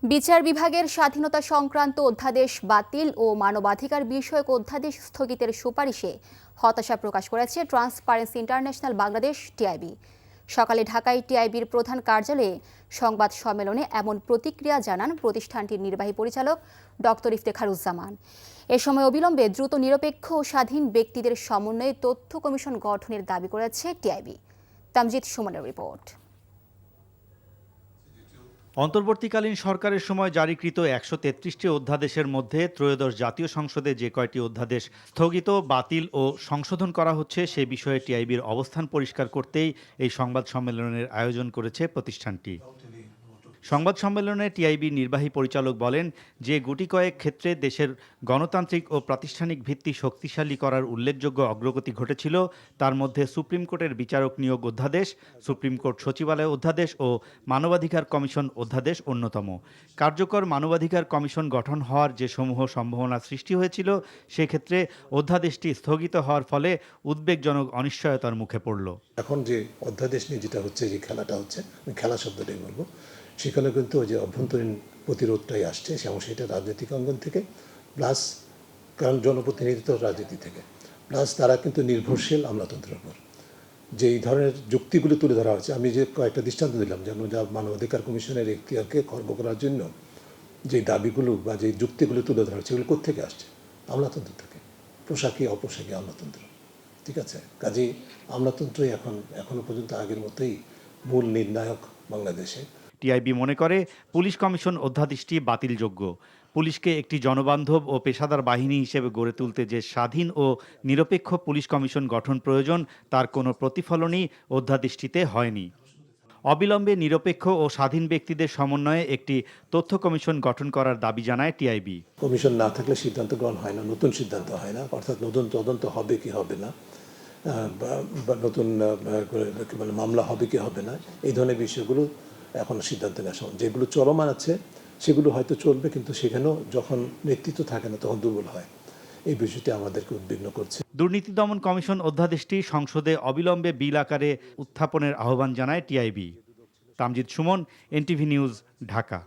বিচার বিভাগের স্বাধীনতা সংক্রান্ত অধ্যাদেশ বাতিল ও মানবাধিকার বিষয়ক অধ্যাদেশ স্থগিতের সুপারিশে হতাশা প্রকাশ করেছে ট্রান্সপারেন্সি ইন্টারন্যাশনাল বাংলাদেশ টিআইবি। সকালে ঢাকায় টিআইবির প্রধান কার্যালয়ে সংবাদ সম্মেলনে এমন প্রতিক্রিয়া জানান প্রতিষ্ঠানটির নির্বাহী পরিচালক ডক্টর ইফতেখারুজ্জামান। এ সময় অবিলম্বে দ্রুত নিরপেক্ষ ও স্বাধীন ব্যক্তিদের সমন্বয়ে তথ্য কমিশন গঠনের দাবি করেছে টিআইবি। তামজিদ সুমনের রিপোর্ট। অন্তর্বর্তীকালীন সরকারের সময় জারিকৃত ১৩৩টি অধ্যাদেশের মধ্যে ত্রয়োদশ জাতীয় সংসদে যে কয়টি অধ্যাদেশ স্থগিত, বাতিল ও সংশোধন করা হচ্ছে সে বিষয়ে টিআইবির অবস্থান পরিষ্কার করতেই এই সংবাদ সম্মেলনের আয়োজন করেছে প্রতিষ্ঠানটি। সংবাদ সম্মেলনে টিআইবি নির্বাহী পরিচালক বলেন যে গুটি কয়েক ক্ষেত্রে দেশের গণতান্ত্রিক ও প্রাতিষ্ঠানিক ভিত্তি শক্তিশালী করার উল্লেখযোগ্য অগ্রগতি ঘটেছিল, তার মধ্যে সুপ্রিম কোর্টের বিচারক নিয়োগ অধ্যাদেশ, সুপ্রিম কোর্ট সচিবালয় অধ্যাদেশ ও মানবাধিকার কমিশন অধ্যাদেশ অন্যতম। কার্যকর মানবাধিকার কমিশন গঠন হওয়ার যে সমূহ সম্ভাবনা সৃষ্টি হয়েছিল, সেক্ষেত্রে অধ্যাদেশটি স্থগিত হওয়ার ফলে উদ্বেগজনক অনিশ্চয়তার মুখে পড়ল। এখন যে অধ্যাদেশ নিয়ে যেটা হচ্ছে, যে খেলাটা হচ্ছে, আমি খেলা শব্দটাই বলবো, সেখানে কিন্তু ওই যে অভ্যন্তরীণ প্রতিরোধটাই আসছে, এবং সেটা রাজনৈতিক অঙ্গন থেকে, প্লাস কারণ জনপ্রতিনিধিত্ব রাজনীতি থেকে, প্লাস তারা কিন্তু নির্ভরশীল আমলাতন্ত্রের উপর। যে এই ধরনের যুক্তিগুলো তুলে ধরা হচ্ছে, আমি যে কয়েকটা দৃষ্টান্ত দিলাম, যেমন যা মানবাধিকার কমিশনের এখতিয়ারকে খর্ব করার জন্য যে দাবিগুলো বা যে যুক্তিগুলো তুলে ধরা হচ্ছে, এগুলো কোত্থেকে আসছে? আমলাতন্ত্র থেকে, পোশাকি অপোশাকি আমলাতন্ত্র। ঠিক আছে, কাজেই আমলাতন্ত্রই এখনো পর্যন্ত আগের মতোই মূল নির্ণায়ক বাংলাদেশে। টিআইবি মনে করে পুলিশ কমিশন অধ্যাদেশটি বাতিলযোগ্য। পুলিশকে একটি জনবান্ধব ও পেশাদার বাহিনী হিসেবে গড়ে তুলতে যে স্বাধীন ও নিরপেক্ষ পুলিশ কমিশন গঠন প্রয়োজন, তার কোনো প্রতিফলনই অধ্যাদেশটিতে হয়নি। অবিলম্বে নিরপেক্ষ ও স্বাধীন ব্যক্তিদের সমন্বয়ে একটি তথ্য কমিশন গঠন করার দাবি জানায় টিআইবি। কমিশন না থাকলে সিদ্ধান্ত গ্রহণ হয় না, নতুন সিদ্ধান্ত হয় না, অর্থাৎ নতুন তদন্ত হবে কি হবে না, বা নতুন মানে মামলা হবে কি হবে না, এই ধরনের বিষয়গুলো এখন সিদ্ধান্ত নেওয়া সম্ভব। যেগুলো চলমান আছে সেগুলো হয়তো চলবে, কিন্তু সেখানেও যখন নেতৃত্ব থাকে না তখন দুর্বল হয়। এই বিষয়টি আমাদেরকে উদ্বিগ্ন করছে। দুর্নীতি দমন কমিশন অধ্যাদেশটি সংসদে অবিলম্বে বিল আকারে উত্থাপনের আহ্বান জানায় TIB. Tamjid Suman, NTV news, Dhaka.